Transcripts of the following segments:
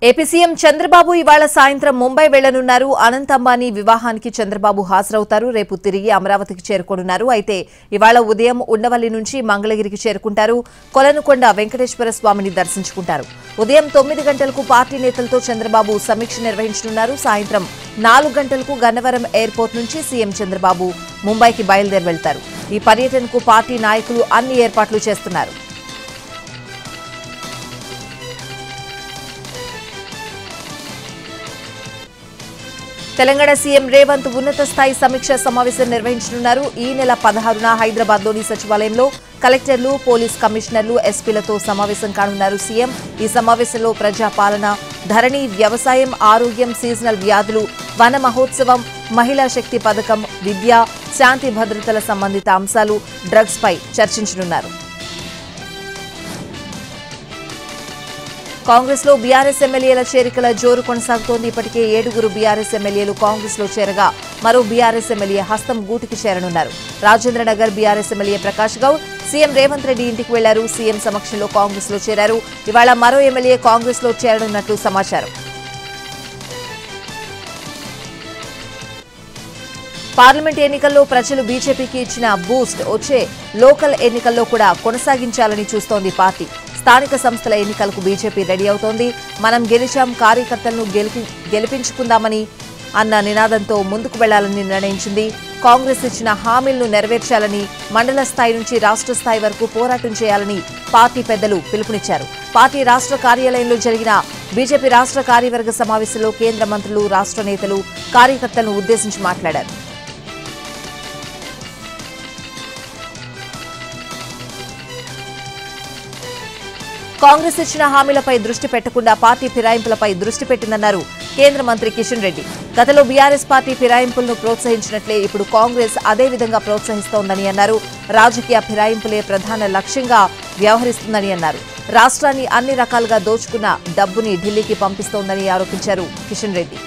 AP CM Chandrababu ఇవాళ సాయంత్రం ముంబై వెళ్లనున్నారు. అనంత్ అంబానీ వివాహానికి చంద్రబాబు హాజరవుతారు. రేపు తిరిగి అమరావతికి చేరుకోనున్నారు. అయితే ఇవాళ ఉదయం ఉండవల్లి నుంచి మంగళగిరికి చేరుకుంటారు. కొలనుకొండ వెంకటేశ్వర స్వామిని దర్శించుకుంటారు. ఉదయం 9 గంటలకు పార్టీ నేతలతో చంద్రబాబు సమీక్ష నిర్వహించనున్నారు. సాయంత్రం 4 గంటలకు గన్నవరం ఎయిర్పోర్ట్ నుంచి సీఎం చంద్రబాబు ముంబైకి బయలుదేరి వెళ్తారు. ఈ పర్యటనకు పార్టీ నాయకులు అన్ని ఏర్పాట్లు చేస్తున్నారు. తెలంగాణ సీఎం రేవంత్ ఉన్నత స్థాయి సమీక్ష సమావేశం నిర్వహించనున్నారు. ఈ నెల 16న హైదరాబాద్లోని సచివాలయంలో కలెక్టర్లు, పోలీస్ కమిషనర్లు, ఎస్పీలతో సమావేశం కానున్నారు సీఎం. ఈ సమావేశంలో ప్రజాపాలన, ధరణి, వ్యవసాయం, ఆరోగ్యం, సీజనల్ వ్యాధులు, వన మహోత్సవం, మహిళా శక్తి పథకం, విద్య, శాంతి భద్రతల సంబంధిత అంశాలు, డ్రగ్స్ పై చర్చించనున్నారు. కాంగ్రెస్ లో బీఆర్ఎస్ ఎమ్మెల్యేల చేరికల జోరు కొనసాగుతోంది. ఇప్పటికే 7 బీఆర్ఎస్ ఎమ్మెల్యేలు కాంగ్రెస్ లో చేరగా మరో బీఆర్ఎస్ ఎమ్మెల్యే హస్తం గూటికి చేరనున్నారు. రాజేంద్రనగర్ బీఆర్ఎస్ ఎమ్మెల్యే ప్రకాష్ గౌడ్ సీఎం రేవంత్ రెడ్డి ఇంటికి వెళ్లారు. సీఎం సమక్షంలో కాంగ్రెస్ లో చేరారు. ఇవాళ మరో ఎమ్మెల్యే కాంగ్రెస్ లో చేరనున్నట్లు సమాచారం. పార్లమెంట్ ఎన్నికల్లో ప్రజలు బీజేపీకి ఇచ్చిన బూస్ట్ వచ్చే లోకల్ ఎన్నికల్లో కూడా కొనసాగించాలని చూస్తోంది పార్టీ. స్థానిక సంస్థల ఎన్నికలకు బీజేపీ రెడీ అవుతోంది. మనం గెలిచాం, కార్యకర్తలను గెలిపించుకుందామని అన్న నినాదంతో ముందుకు వెళ్లాలని నిర్ణయించింది. కాంగ్రెస్ ఇచ్చిన హామీలను నెరవేర్చాలని, మండల స్థాయి నుంచి రాష్ట్ర స్థాయి వరకు పోరాటం చేయాలని పార్టీ పెద్దలు పిలుపునిచ్చారు. పార్టీ రాష్ట్ర కార్యాలయంలో జరిగిన బీజేపీ రాష్ట్ర కార్యవర్గ సమావేశంలో కేంద్ర మంత్రులు, రాష్ట్ర నేతలు కార్యకర్తలను ఉద్దేశించి మాట్లాడారు. కాంగ్రెస్ ఇచ్చిన హామీలపై దృష్టి పెట్టకుండా పార్టీ ఫిరాయింపులపై దృష్టి పెట్టిందన్నారు కేంద్ర మంత్రి కిషన్ రెడ్డి. గతంలో బీఆర్ఎస్ పార్టీ ఫిరాయింపులను ప్రోత్సహించినట్లే ఇప్పుడు కాంగ్రెస్ అదే విధంగా ప్రోత్సహిస్తోందని అన్నారు. రాజకీయ ఫిరాయింపులే ప్రధాన లక్ష్యంగా వ్యవహరిస్తుందని అన్నారు. రాష్ట్రాన్ని అన్ని రకాలుగా దోచుకున్న డబ్బుని ఢిల్లీకి పంపిస్తోందని ఆరోపించారు కిషన్ రెడ్డి.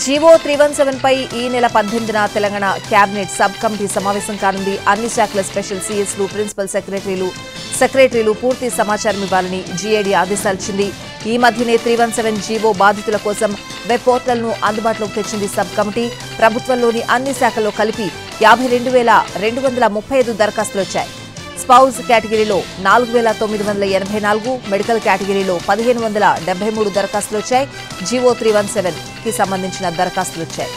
జీవో 317 పై ఈ నెల 18న తెలంగాణ కేబినెట్ సబ్ కమిటీ సమావేశం కానుంది. అన్ని శాఖల స్పెషల్ సీఎస్లు, ప్రిన్సిపల్ సెక్రటరీలు పూర్తి సమాచారం ఇవ్వాలని జీఏడీ ఆదేశాలిచ్చింది. ఈ మధ్యనే 317 జీవో బాధితుల కోసం వెబ్ పోర్టల్ను అందుబాటులోకి తెచ్చింది సబ్ కమిటీ. ప్రభుత్వంలోని అన్ని శాఖల్లో కలిపి 52,235 దరఖాస్తులు వచ్చాయి. స్పౌజ్ కేటగిరీలో 4,984, మెడికల్ కేటగిరీలో 1,573 దరఖాస్తులు వచ్చాయి. జీవో 317 కి సంబంధించిన దరఖాస్తులు వచ్చాయి.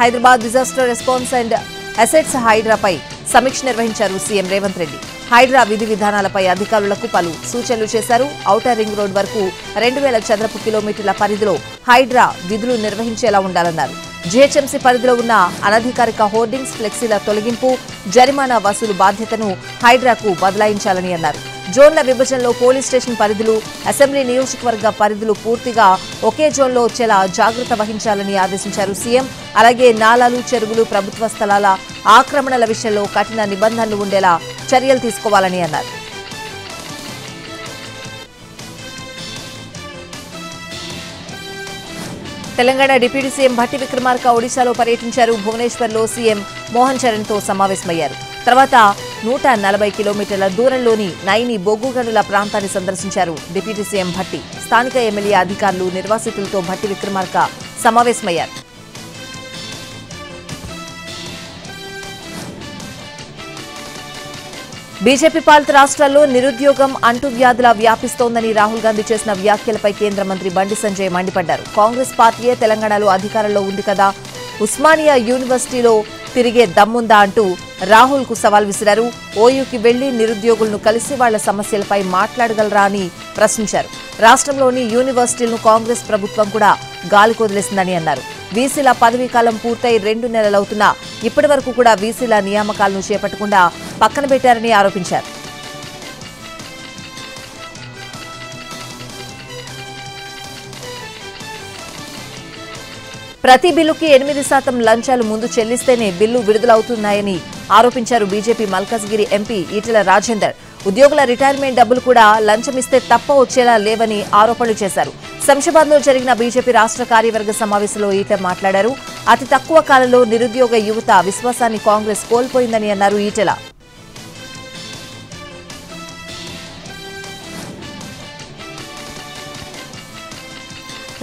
Hyderabad disaster response and assets హైడ్రాపై సమీక్ష నిర్వహించారు సీఎం రేవంత్ రెడ్డి. హైడ్రా విధి విధానాలపై అధికారులకు పలు సూచనలు చేశారు. ఔటర్ రింగ్ రోడ్ వరకు 2,000 చదరపు కిలోమీటర్ల పరిధిలో హైడ్రా విధులు నిర్వహించేలా ఉండాలన్నారు. జీహెచ్ఎంసీ పరిధిలో ఉన్న అనధికారిక హోర్డింగ్స్, ఫ్లెక్సీల తొలగింపు, జరిమానా వసూలు బాధ్యతను హైడ్రాకు బదలాయించాలని అన్నారు. జోన్ల విభజనలో పోలీస్ స్టేషన్ పరిధులు, అసెంబ్లీ నియోజకవర్గ పరిధులు పూర్తిగా ఒకే జోన్లో వచ్చేలా జాగ్రత్త వహించాలని ఆదేశించారు సీఎం. అలాగే నాలాలు, చెరువులు, ప్రభుత్వ స్థలాల ఆక్రమణల విషయంలో కఠిన నిబంధనలు ఉండేలా చర్యలు తీసుకోవాలని అన్నారు. తెలంగాణ డిప్యూటీ సీఎం భట్టి విక్రమార్క ఒడిశాలో పర్యటించారు. భువనేశ్వర్లో సీఎం మోహన్ చరణ్తో సమావేశమయ్యారు. తర్వాత 140 కిలోమీటర్ల దూరంలోని నైని బొగ్గు గనుల ప్రాంతాన్ని సందర్శించారు డిప్యూటీ సీఎం భట్టి. స్థానిక ఎమ్మెల్యే, అధికారులు, నిర్వాసితులతో భట్టి విక్రమార్క సమావేశమయ్యారు. బీజేపీ పాలిత రాష్ట్రాల్లో నిరుద్యోగం అంటువ్యాధులా వ్యాపిస్తోందని రాహుల్ గాంధీ చేసిన వ్యాఖ్యలపై కేంద్ర మంత్రి బండి సంజయ్ మండిపడ్డారు. కాంగ్రెస్ పార్టీయే తెలంగాణలో అధికారంలో ఉంది కదా, ఉస్మానియా యూనివర్సిటీలో తిరిగే దమ్ముందా అంటూ రాహుల్ కు సవాల్ విసిరారు. ఓయూకి వెళ్లి నిరుద్యోగులను కలిసి వాళ్ల సమస్యలపై మాట్లాడగలరా అని ప్రశ్నించారు. రాష్ట్రంలోని యూనివర్సిటీలను కాంగ్రెస్ ప్రభుత్వం కూడా గాలికొదిలేసిందని అన్నారు. వీసీల పదవీకాలం పూర్తయి 2 నెలలవుతున్నా ఇప్పటి వరకు కూడా వీసీల నియామకాలను చేపట్టకుండా పక్కన పెట్టారని ఆరోపించారు. ప్రతి బిల్లుకి 8% లంచాలు ముందు చెల్లిస్తేనే బిల్లు విడుదలవుతున్నాయని ఆరోపించారు బీజేపీ మల్కాజ్గిరి ఎంపీ ఈటెల రాజేందర్. ఉద్యోగుల రిటైర్మెంట్ డబ్బులు కూడా లంచమిస్తే తప్ప వచ్చేలా లేవని ఆరోపణలు చేశారు. శంషాబాద్లో జరిగిన బీజేపీ రాష్ట్ర కార్యవర్గ సమావేశంలో ఈటెల మాట్లాడారు. అతి తక్కువ కాలంలో నిరుద్యోగ యువత విశ్వాసాన్ని కాంగ్రెస్ కోల్పోయిందని అన్నారు ఈటెల.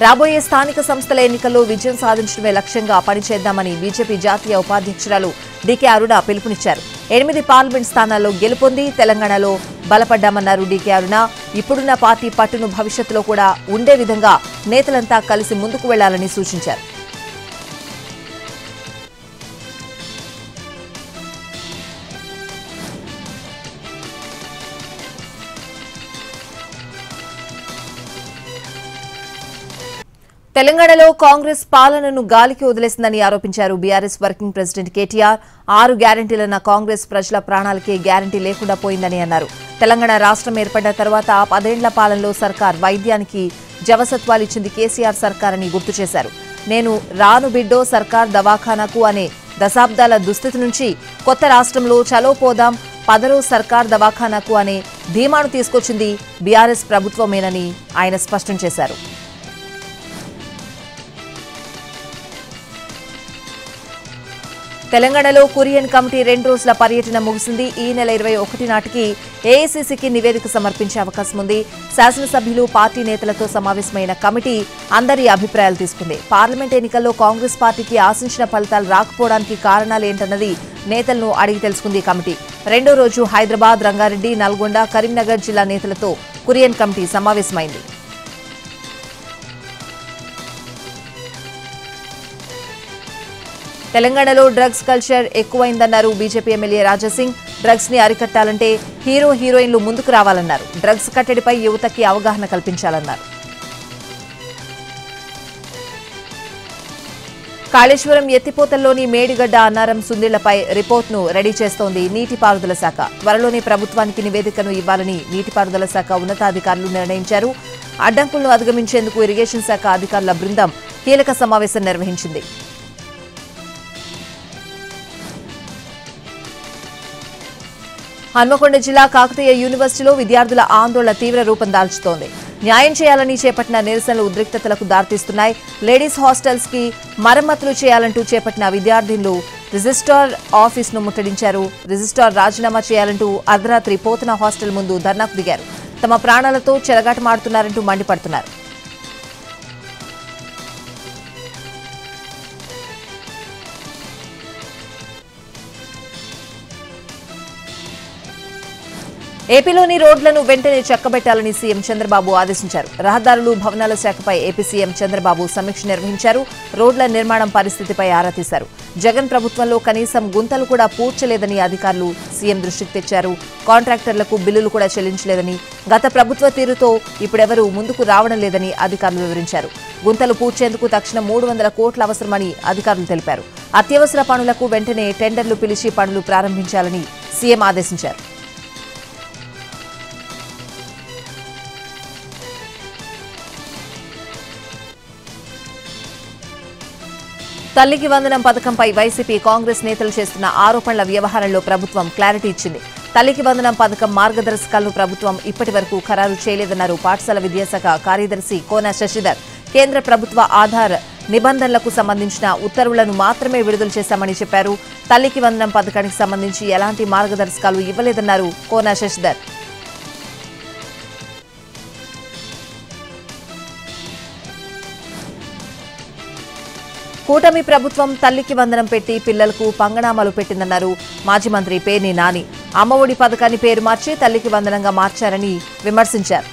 రాబోయే స్థానిక సంస్థల ఎన్నికల్లో విజయం సాధించడమే లక్ష్యంగా పనిచేద్దామని బీజేపీ జాతీయ ఉపాధ్యక్షురాలు డీకే అరుణ పిలుపునిచ్చారు. 8 పార్లమెంట్ స్థానాల్లో గెలుపొంది తెలంగాణలో బలపడ్డామన్నారు డీకే అరుణ. ఇప్పుడున్న పార్టీ పట్టును భవిష్యత్తులో కూడా ఉండే విధంగా నేతలంతా కలిసి ముందుకు వెళ్లాలని సూచించారు. తెలంగాణలో కాంగ్రెస్ పాలనను గాలికి వదిలేసిందని ఆరోపించారు బీఆర్ఎస్ వర్కింగ్ ప్రెసిడెంట్ కేటీఆర్. 6 గ్యారంటీలన్న కాంగ్రెస్ ప్రజల ప్రాణాలకే గ్యారంటీ లేకుండా పోయిందని అన్నారు. తెలంగాణ రాష్ట్రం ఏర్పడిన తర్వాత 10 ఏళ్ల పాలనలో సర్కార్ వైద్యానికి జవసత్వాలిచ్చింది కేసీఆర్ సర్కార్ అని గుర్తు చేశారు. నేను రాను బిడ్డో సర్కార్ దవాఖానాకు అనే దశాబ్దాల దుస్థితి నుంచి కొత్త రాష్ట్రంలో చలో పోదాం పదరో సర్కార్ దవాఖానాకు అనే ధీమాను తీసుకొచ్చింది బీఆర్ఎస్ ప్రభుత్వమేనని ఆయన స్పష్టం చేశారు. తెలంగాణలో కురియన్ కమిటీ 2 రోజుల పర్యటన ముగిసింది. ఈ నెల 21 నాటికి ఏఐసీసీకి నివేదిక సమర్పించే అవకాశం ఉంది. శాసనసభ్యులు పార్టీ నేతలతో సమావేశమైన కమిటీ అందరి అభిప్రాయాలు తీసుకుంది. పార్లమెంట్ ఎన్నికల్లో కాంగ్రెస్ పార్టీకి ఆశించిన ఫలితాలు రాకపోవడానికి కారణాలేంటన్నది నేతలను అడిగి తెలుసుకుంది కమిటీ. 2వ రోజు హైదరాబాద్, రంగారెడ్డి, నల్గొండ, కరీంనగర్ జిల్లా నేతలతో కురియన్ కమిటీ సమావేశమైంది. తెలంగాణలో డ్రగ్స్ కల్చర్ ఎక్కువైందన్నారు బీజేపీ ఎమ్మెల్యే రాజాసింగ్. డ్రగ్స్ ని అరికట్టాలంటే హీరో హీరోయిన్లు ముందుకు రావాలన్నారు. డ్రగ్స్ కట్టడిపై యువతకి అవగాహన కల్పించాలన్నారు. కాళేశ్వరం ఎత్తిపోతల్లోని మేడిగడ్డ అన్నారం సుందిళ్లపై రిపోర్ట్ను రెడీ చేస్తోంది నీటిపారుదల శాఖ. త్వరలోనే ప్రభుత్వానికి నివేదికను ఇవ్వాలని నీటిపారుదల శాఖ ఉన్నతాధికారులు నిర్ణయించారు. అడ్డంకులను అధిగమించేందుకు ఇరిగేషన్ శాఖ అధికారుల బృందం కీలక సమావేశం నిర్వహించింది. హన్మకొండ జిల్లా కాకతీయ యూనివర్సిటీలో విద్యార్థుల ఆందోళన తీవ్ర రూపం దాల్చుతోంది. న్యాయం చేయాలని చేపట్టిన నిరసనలు ఉద్రిక్తతలకు దారితీస్తున్నాయి. లేడీస్ హాస్టల్స్ కి మరమ్మతులు చేయాలంటూ చేపట్టిన విద్యార్థినులు రిజిస్ట్రార్ ఆఫీసును ముట్టడించారు. రిజిస్ట్రార్ రాజీనామా చేయాలంటూ అర్ధరాత్రి పోతన హాస్టల్ ముందు ధర్నాకు దిగారు. తమ ప్రాణాలతో చెలగాటమాడుతున్నారంటూ మండిపడుతున్నారు. ఏపీలోని రోడ్లను వెంటనే చక్కబెట్టాలని సీఎం చంద్రబాబు ఆదేశించారు. రహదారులు, భవనాల శాఖపై ఏపీ సీఎం చంద్రబాబు సమీక్ష నిర్వహించారు. రోడ్ల నిర్మాణం పరిస్థితిపై ఆరా తీశారు. జగన్ ప్రభుత్వంలో కనీసం గుంతలు కూడా పూడ్చలేదని అధికారులు సీఎం దృష్టికి తెచ్చారు. కాంట్రాక్టర్లకు బిల్లులు కూడా చెల్లించలేదని, గత ప్రభుత్వ తీరుతో ఇప్పుడెవరూ ముందుకు రావడం లేదని అధికారులు వివరించారు. గుంతలు పూడ్చేందుకు తక్షణం 300 కోట్ల అవసరమని అధికారులు తెలిపారు. అత్యవసర పనులకు వెంటనే టెండర్లు పిలిచి పనులు ప్రారంభించాలని సీఎం ఆదేశించారు. తల్లికి వందనం పథకంపై వైసీపీ, కాంగ్రెస్ నేతలు చేస్తున్న ఆరోపణల వ్యవహారంలో ప్రభుత్వం క్లారిటీ ఇచ్చింది. తల్లికి వందనం పథకం మార్గదర్శకాలను ప్రభుత్వం ఇప్పటి వరకు ఖరారు చేయలేదన్నారు పాఠశాల విద్యాశాఖ కార్యదర్శి కోన శశిధర్. కేంద్ర ప్రభుత్వ ఆధార్ నిబంధనలకు సంబంధించిన ఉత్తర్వులను మాత్రమే విడుదల చేశామని చెప్పారు. తల్లికి వందనం పథకానికి సంబంధించి ఎలాంటి మార్గదర్శకాలు ఇవ్వలేదన్నారు కోన శశిధర్. కూటమి ప్రభుత్వం తల్లికి వందనం పెట్టి పిల్లలకు పంగనామాలు పెట్టిందన్నారు మాజీ మంత్రి పేర్ని నాని. అమ్మఒడి పథకాన్ని పేరు మార్చి తల్లికి వందనంగా మార్చారని విమర్శించారు.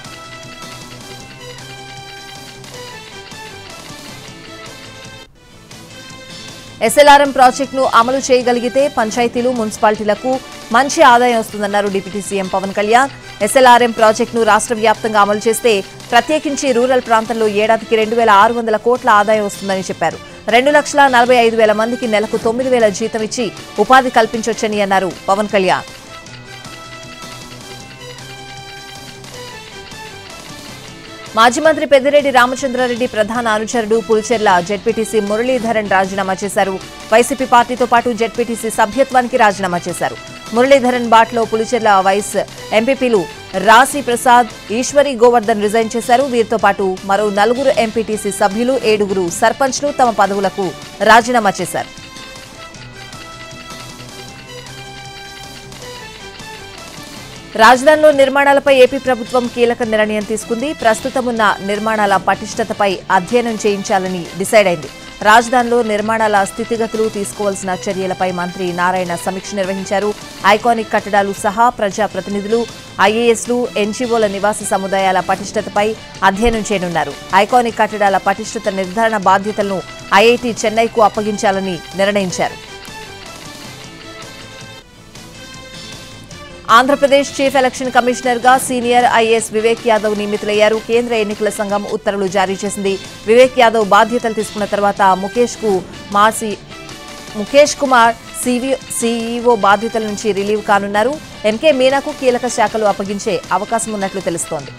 ఎస్ఎల్ఆర్ఎం ప్రాజెక్టును అమలు చేయగలిగితే పంచాయతీలు, మున్సిపాలిటీలకు మంచి ఆదాయం వస్తుందన్నారు డిప్యూటీ సీఎం పవన్ కళ్యాణ్. ఎస్ఎల్ఆర్ఎం ప్రాజెక్టును రాష్ట్ర వ్యాప్తంగా అమలు చేస్తే ప్రత్యేకించి రూరల్ ప్రాంతంలో ఏడాదికి 2,600 కోట్ల ఆదాయం వస్తుందని చెప్పారు. 2,45,000 మందికి నెలకు 9,000 జీతం ఇచ్చి ఉపాధి కల్పించొచ్చని అన్నారు పవన్ కళ్యాణ్. మాజీ మంత్రి పెద్దిరెడ్డి రామచంద్రారెడ్డి ప్రధాన అనుచరుడు పుల్చెర్ల జెడ్పీటీసీ మురళీధరన్ రాజీనామా చేశారు. వైసీపీ పార్టీతో పాటు జెడ్పీటీసీ సభ్యత్వానికి రాజీనామా చేశారు. మురళీధరన్ బాట్లో పులిచెర్ల వైస్ ఎంపీపీలు రాశి ప్రసాద్, ఈశ్వరి గోవర్ధన్ రిజైన్ చేశారు. వీరితో పాటు మరో 4 ఎంపీటీసీ సభ్యులు, 7 సర్పంచ్లు తమ పదవులకు రాజీనామా చేశారు. రాజధానిలో నిర్మాణాలపై ఏపీ ప్రభుత్వం కీలక నిర్ణయం తీసుకుంది. ప్రస్తుతం ఉన్న నిర్మాణాల పటిష్టతపై అధ్యయనం చేయించాలని డిసైడ్ అయింది. రాజధానిలో నిర్మాణాల స్థితిగతులు, తీసుకోవాల్సిన చర్యలపై మంత్రి నారాయణ సమీక్ష నిర్వహించారు. ఐకానిక్ కట్టడాలు సహా ప్రజాప్రతినిధులు, ఐఏఎస్లు, ఎన్జీఓల నివాస సముదాయాల పటిష్టతపై అధ్యయనం చేయనున్నారు. ఐకానిక్ కట్టడాల పటిష్టత నిర్ధారణ బాధ్యతలను ఐఐటీ చెన్నైకు అప్పగించాలని నిర్ణయించారు. ఆంధ్రప్రదేశ్ చీఫ్ ఎలక్షన్ కమిషనర్ గా సీనియర్ ఐఏఎస్ వివేక్ యాదవ్ నియమితులయ్యారు. కేంద్ర ఎన్నికల సంఘం ఉత్తర్వులు జారీ చేసింది. వివేక్ యాదవ్ బాధ్యతలు తీసుకున్న తర్వాత ముఖేష్ కుమార్ సీఈఓ బాధ్యతల నుంచి రిలీవ్ కానున్నారు. ఎంకే మీనాకు కీలక శాఖలు అప్పగించే అవకాశం ఉన్నట్లు తెలుస్తోంది.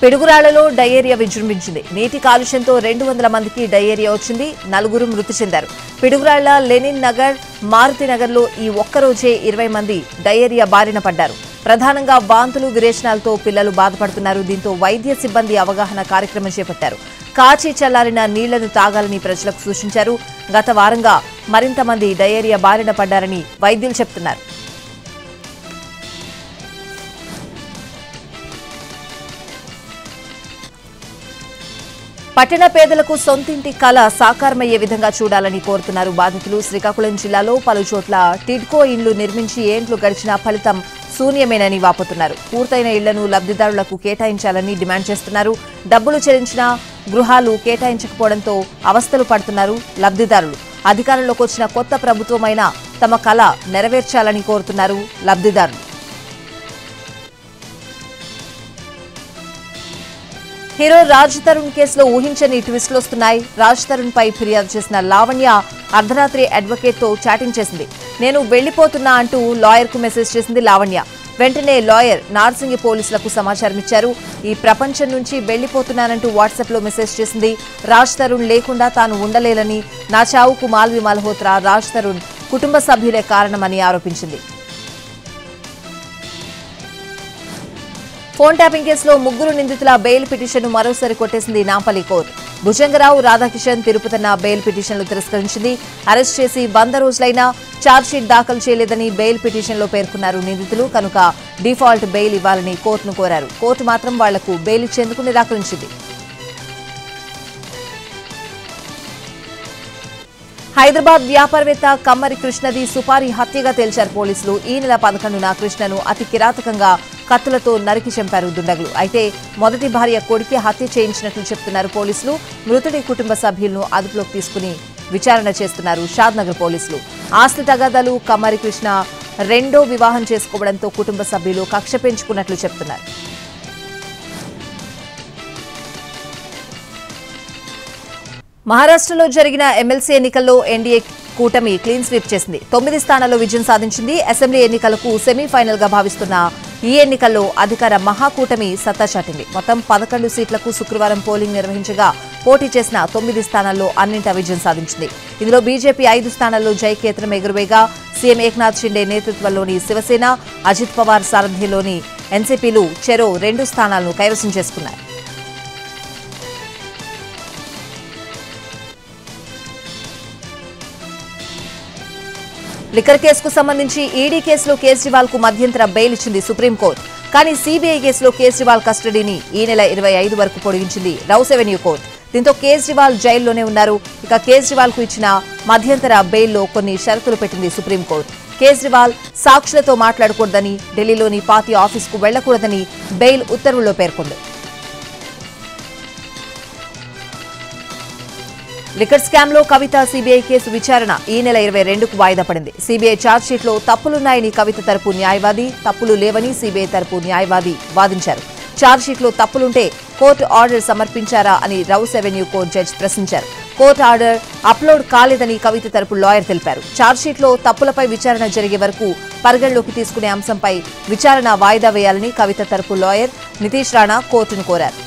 పిడుగురాళ్లలో డయేరియా విజృంభించింది. నీటి కాలుష్యంతో 200 మందికి డయేరియా వచ్చింది. 4 మృతి చెందారు. పిడుగురాళ్ల, లెనిన్ నగర్, మారుతి నగర్లో ఈ ఒక్కరోజే 20 మంది డయేరియా బారిన పడ్డారు. ప్రధానంగా వాంతులు, విరేచనాలతో పిల్లలు బాధపడుతున్నారు. దీంతో వైద్య సిబ్బంది అవగాహన కార్యక్రమం చేపట్టారు. కాచి చల్లారిన నీళ్లను తాగాలని ప్రజలకు సూచించారు. గత వారంగా మరింత మంది డయేరియా బారిన పడ్డారని వైద్యులు చెబుతున్నారు. పట్టణ పేదలకు సొంతింటి కళ సాకారమయ్యే విధంగా చూడాలని కోరుతున్నారు బాధితులు. శ్రీకాకుళం జిల్లాలో పలు చోట్ల టిడ్కో ఇండ్లు నిర్మించి ఏండ్లు గడిచినా ఫలితం శూన్యమేనని వాపోతున్నారు. పూర్తయిన ఇళ్లను లబ్ధిదారులకు కేటాయించాలని డిమాండ్ చేస్తున్నారు. డబ్బులు చెల్లించినా గృహాలు కేటాయించకపోవడంతో అవస్థలు పడుతున్నారు లబ్ధిదారులు. అధికారంలోకి వచ్చిన కొత్త ప్రభుత్వమైనా తమ కళ నెరవేర్చాలని కోరుతున్నారు లబ్ధిదారులు. హీరో రాజ్ తరుణ్ కేసులో ఊహించని ట్విస్టులు వస్తున్నాయి. రాజ్ తరుణ్ పై ఫిర్యాదు చేసిన లావణ్య అర్ధరాత్రి అడ్వకేట్ తో చాటింగ్ చేసింది. నేను వెళ్లిపోతున్నా అంటూ లాయర్ కు మెసేజ్ చేసింది లావణ్య. వెంటనే లాయర్ నార్సింగి పోలీసులకు సమాచారం ఇచ్చారు. ఈ ప్రపంచం నుంచి వెళ్లిపోతున్నానంటూ వాట్సాప్ లో మెసేజ్ చేసింది. రాజ్ తరుణ్ లేకుండా తాను ఉండలేనని, నా చావుకు మాల్వి మల్హోత్రా, రాజ్ తరుణ్ కుటుంబ సభ్యులే కారణమని ఆరోపించింది. ఫోన్ ట్యాపింగ్ కేసులో 3 నిందితుల బెయిల్ పిటిషన్ను మరోసారి కొట్టేసింది నాంపల్లి కోర్టు. భుజంగరావు, రాధాకిషన్, తిరుపతన్న బెయిల్ పిటిషన్లు తిరస్కరించింది. అరెస్ట్ చేసి 100 రోజులైనా ఛార్జ్షీట్ దాఖలు చేయలేదని బెయిల్ పిటిషన్లో పేర్కొన్నారు నిందితులు. కనుక డిఫాల్ట్ బెయిల్ ఇవ్వాలని కోర్టును కోరారు. కోర్టు మాత్రం వాళ్లకు బెయిల్ ఇచ్చేందుకు నిరాకరించింది. హైదరాబాద్ వ్యాపారవేత్త కమ్మరి కృష్ణది సుపారీ హత్యగా తేల్చారు పోలీసులు. ఈ నెల 11న కృష్ణను అతి కిరాతకంగా కత్తులతో నరికి చంపారు దుండగులు. అయితే మొదటి భార్య కొడుకి హత్య చేయించినట్లు చెప్తున్నారు పోలీసులు. మృతుడి కుటుంబ సభ్యులను అదుపులోకి తీసుకుని విచారణ చేస్తున్నారు షాద్నగర్ పోలీసులు. ఆస్తి తగాదాలు, కమ్మరి కృష్ణ రెండో వివాహం చేసుకోవడంతో కుటుంబ సభ్యులు కక్ష పెంచుకున్నట్లు చెప్తున్నారు. మహారాష్ట్రలో జరిగిన ఎమ్మెల్సీ ఎన్నికల్లో ఎన్డీఏ కూటమి క్లీన్ స్వీప్ చేసింది. 9 స్థానాల్లో విజయం సాధించింది. అసెంబ్లీ ఎన్నికలకు సెమీఫైనల్ గా భావిస్తున్న ఈ ఎన్నికల్లో అధికార మహాకూటమి సత్తా చాటింది. మొత్తం 11 సీట్లకు శుక్రవారం పోలింగ్ నిర్వహించగా పోటీ చేసిన 9 స్థానాల్లో అన్నింటా విజయం సాధించింది. ఇందులో బీజేపీ 5 స్థానాల్లో జైకేత్రం ఎగురవేగా సీఎం ఏక్నాథ్ షిండే నేతృత్వంలోని శివసేన, అజిత్ పవార్ సారథ్యంలోని ఎన్సీపీలు చెరో 2 స్థానాలను కైవసం చేసుకున్నాయి. లిక్కర్ కేసుకు సంబంధించి ఈడీ కేసులో కేజ్రీవాల్ కు మధ్యంతర బెయిల్ ఇచ్చింది సుప్రీంకోర్టు. కానీ సీబీఐ కేసులో కేజ్రీవాల్ కస్టడీని ఈ నెల 25 వరకు పొడిగించింది రౌస్ అవెన్యూ కోర్టు. దీంతో కేజ్రీవాల్ జైల్లోనే ఉన్నారు. ఇక కేజ్రీవాల్ కు ఇచ్చిన మధ్యంతర బెయిల్లో కొన్ని షరతులు పెట్టింది సుప్రీంకోర్టు. కేజ్రీవాల్ సాక్షులతో మాట్లాడకూడదని, ఢిల్లీలోని పార్టీ ఆఫీసుకు వెళ్లకూడదని బెయిల్ ఉత్తర్వుల్లో పేర్కొంది. లిక్కర్ స్కామ్ లో కవిత సీబీఐ కేసు విచారణ ఈ నెల 22కు వాయిదా పడింది. సీబీఐ ఛార్జ్షీట్లో తప్పులున్నాయని కవిత తరపు న్యాయవాది, తప్పులు లేవని సీబీఐ తరపు న్యాయవాది వాదించారు. ఛార్జ్షీట్లో తప్పులుంటే కోర్టు ఆర్డర్ సమర్పించారా అని రౌస్ అవెన్యూ కోర్టు జడ్జి ప్రశ్నించారు. కోర్టు ఆర్డర్ అప్లోడ్ కాలేదని కవిత తరపు లాయర్ తెలిపారు. ఛార్జ్షీట్లో తప్పులపై విచారణ జరిగే వరకు పరిగణలోకి తీసుకునే అంశంపై విచారణ వాయిదా వేయాలని కవిత తరపు లాయర్ నితీష్ రాణా కోర్టును కోరారు.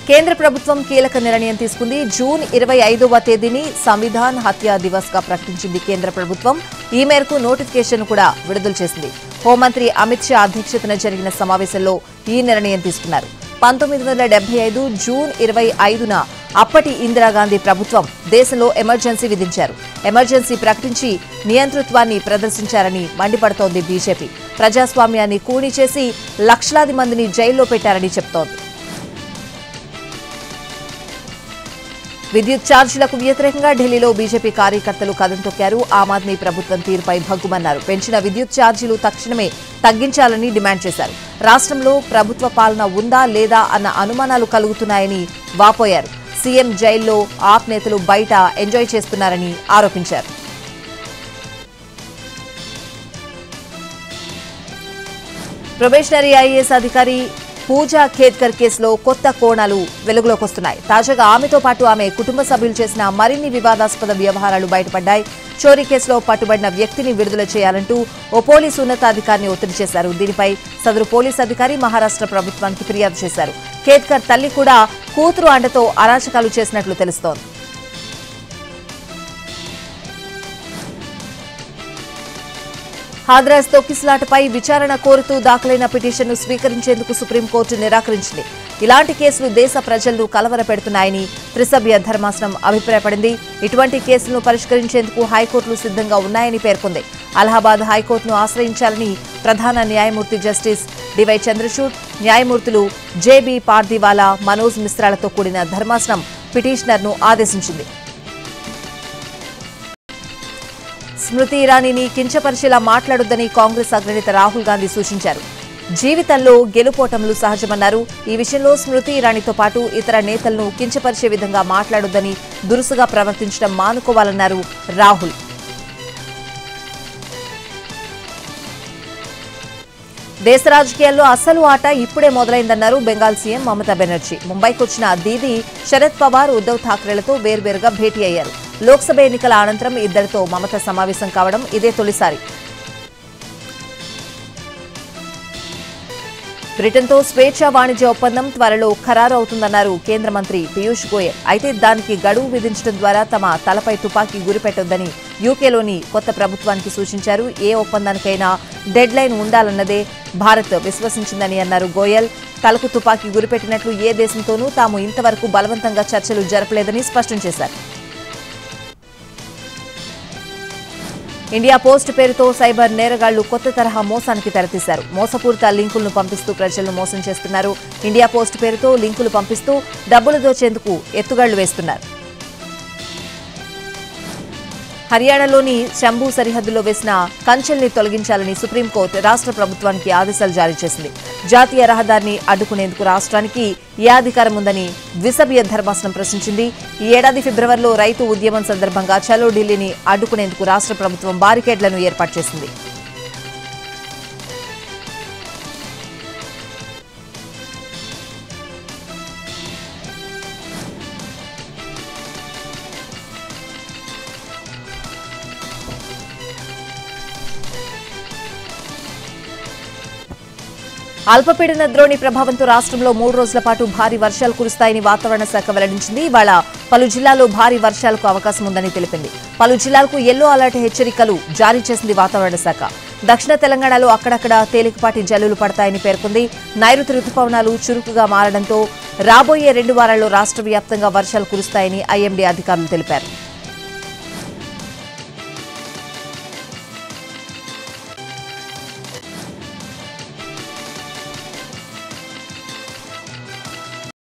కేంద్ర ప్రభుత్వం కీలక నిర్ణయం తీసుకుంది. జూన్ 25వ తేదీని సంవిధాన్ హత్యా దివస్ గా ప్రకటించింది కేంద్ర ప్రభుత్వం. ఈ మేరకు నోటిఫికేషన్ కూడా విడుదల చేసింది. హోంమంత్రి అమిత్ షా అధ్యక్షతన జరిగిన సమావేశంలో ఈ నిర్ణయం తీసుకున్నారు. 1975 జూన్ 25న అప్పటి ఇందిరాగాంధీ ప్రభుత్వం దేశంలో ఎమర్జెన్సీ విధించారు. ఎమర్జెన్సీ ప్రకటించి నియంతృత్వాన్ని ప్రదర్శించారని మండిపడుతోంది బీజేపీ. ప్రజాస్వామ్యాన్ని కూని చేసి లక్షలాది మందిని జైల్లో పెట్టారని చెబుతోంది. విద్యుత్ ఛార్జీలకు వ్యతిరేకంగా ఢిల్లీలో బీజేపీ కార్యకర్తలు కదం తొక్కారు. ఆమ్ ఆద్మీ ప్రభుత్వం తీరుపై భగ్గుమన్నారు. పెంచిన విద్యుత్ ఛార్జీలు తక్షణమే తగ్గించాలని డిమాండ్ చేశారు. రాష్ట్రంలో ప్రభుత్వ పాలన ఉందా లేదా అన్న అనుమానాలు కలుగుతున్నాయని వాపోయారు. సీఎం జైల్లో ఆప్ నేతలు బయట ఎంజాయ్ చేస్తున్నారని ఆరోపించారు. ప్రొబేషనరీ ఐఏఎస్ అధికారి పూజా ఖేద్కర్ కేసులో కొత్త కోణాలు వెలుగులోకి వస్తున్నాయి. తాజాగా ఆమెతో పాటు ఆమె కుటుంబ సభ్యులు చేసిన మరిన్ని వివాదాస్పద వ్యవహారాలు బయటపడ్డాయి. చోరీ కేసులో పట్టుబడిన వ్యక్తిని విడుదల చేయాలంటూ ఓ పోలీసు ఉన్నతాధికారిని ఒత్తిడి చేశారు. దీనిపై సదరు పోలీసు అధికారి మహారాష్ట్ర ప్రభుత్వానికి ఫిర్యాదు చేశారు. ఖేద్కర్ తల్లి కూడా కూతురు అండతో అరాచకాలు చేసినట్లు తెలుస్తోంది. హాథ్రస్ తొక్కిసలాటపై విచారణ కోరుతూ దాఖలైన పిటిషన్ను స్వీకరించేందుకు సుప్రీంకోర్టు నిరాకరించింది. ఇలాంటి కేసులు దేశ ప్రజలను కలవరపెడుతున్నాయని త్రిసభ్య ధర్మాసనం అభిప్రాయపడింది. ఇటువంటి కేసులను పరిష్కరించేందుకు హైకోర్టులు సిద్ధంగా ఉన్నాయని పేర్కొంది. అలహాబాద్ హైకోర్టును ఆశ్రయించాలని ప్రధాన న్యాయమూర్తి జస్టిస్ డివై చంద్రచూడ్, న్యాయమూర్తులు జేబీ పార్దీవాలా, మనోజ్ మిశ్రాలతో కూడిన ధర్మాసనం పిటిషనర్ను ఆదేశించింది. స్మృతి ఇరానీని కించపరిచేలా మాట్లాడొద్దని కాంగ్రెస్ అగ్రనేత రాహుల్ గాంధీ సూచించారు. జీవితంలో గెలుపోటములు సహజమన్నారు. ఈ విషయంలో స్మృతి ఇరానీతో పాటు ఇతర నేతలను కించపరిచే విధంగా మాట్లాడొద్దని, దురుసుగా ప్రవర్తించడం మానుకోవాలన్నారు రాహుల్. దేశ రాజకీయాల్లో అసలు ఆట ఇప్పుడే మొదలైందన్నారు బెంగాల్ సీఎం మమతా బెనర్జీ. ముంబైకి వచ్చిన దీదీ శరద్ పవార్, ఉద్దవ్ ఠాక్రేలతో వేర్వేరుగా భేటీ అయ్యారు. లోక్సభ ఎన్నికల అనంతరం ఇద్దరితో మమత సమావేశం కావడం ఇదే తొలిసారి. బ్రిటన్తో స్వేచ్ఛా వాణిజ్య ఒప్పందం త్వరలో ఖరారు అవుతుందన్నారు కేంద్ర మంత్రి పీయూష్ గోయల్. అయితే దానికి గడువు విధించడం ద్వారా తమ తలపై తుపాకీ గురిపెట్టొద్దని యూకేలోని కొత్త ప్రభుత్వానికి సూచించారు. ఏ ఒప్పందానికైనా డెడ్ లైన్ ఉండాలన్నదే భారత్ విశ్వసించిందని అన్నారు గోయల్. తలకు తుపాకీ గురిపెట్టినట్లు ఏ దేశంతోనూ తాము ఇంతవరకు బలవంతంగా చర్చలు జరపలేదని స్పష్టం చేశారు. ఇండియా పోస్ట్ పేరుతో సైబర్ నేరగాళ్లు కొత్త తరహా మోసానికి తెరతీశారు. మోసపూరిత లింకులను పంపిస్తూ ప్రజలను మోసం చేస్తున్నారు. ఇండియా పోస్ట్ పేరుతో లింకులు పంపిస్తూ డబ్బులు దోచేందుకు ఎత్తుగళ్లు వేస్తున్నారు. హర్యానాలోని శంభూ సరిహద్దులో వేసిన కంచెల్ని తొలగించాలని సుప్రీంకోర్టు రాష్ట్ర ప్రభుత్వానికి ఆదేశాలు జారీ చేసింది. జాతీయ రహదారిని అడ్డుకునేందుకు రాష్ట్రానికి ఏ అధికారం ఉందని ద్విసభ్య ధర్మాసనం ప్రశ్నించింది. ఈ ఏడాది ఫిబ్రవరిలో రైతు ఉద్యమం సందర్భంగా చలో ఢిల్లీని అడ్డుకునేందుకు రాష్ట్ర ప్రభుత్వం బారికేడ్లను ఏర్పాటు చేసింది. అల్పపీడన ద్రోణి ప్రభావంతో రాష్ట్రంలో 3 రోజుల పాటు భారీ వర్షాలు కురుస్తాయని వాతావరణ శాఖ వెల్లడించింది. ఇవాళ పలు జిల్లాల్లో భారీ వర్షాలకు అవకాశం ఉందని తెలిపింది. పలు జిల్లాలకు యెల్లో అలర్ట్ హెచ్చరికలు జారీ చేసింది వాతావరణ శాఖ. దక్షిణ తెలంగాణలో అక్కడక్కడ తేలికపాటి జల్లులు పడతాయని పేర్కొంది. నైరుతి రుతుపవనాలు చురుకుగా మారడంతో రాబోయే 2 వారాల్లో రాష్ట్ర వ్యాప్తంగా వర్షాలు కురుస్తాయని ఐఎండీ అధికారులు తెలిపారు.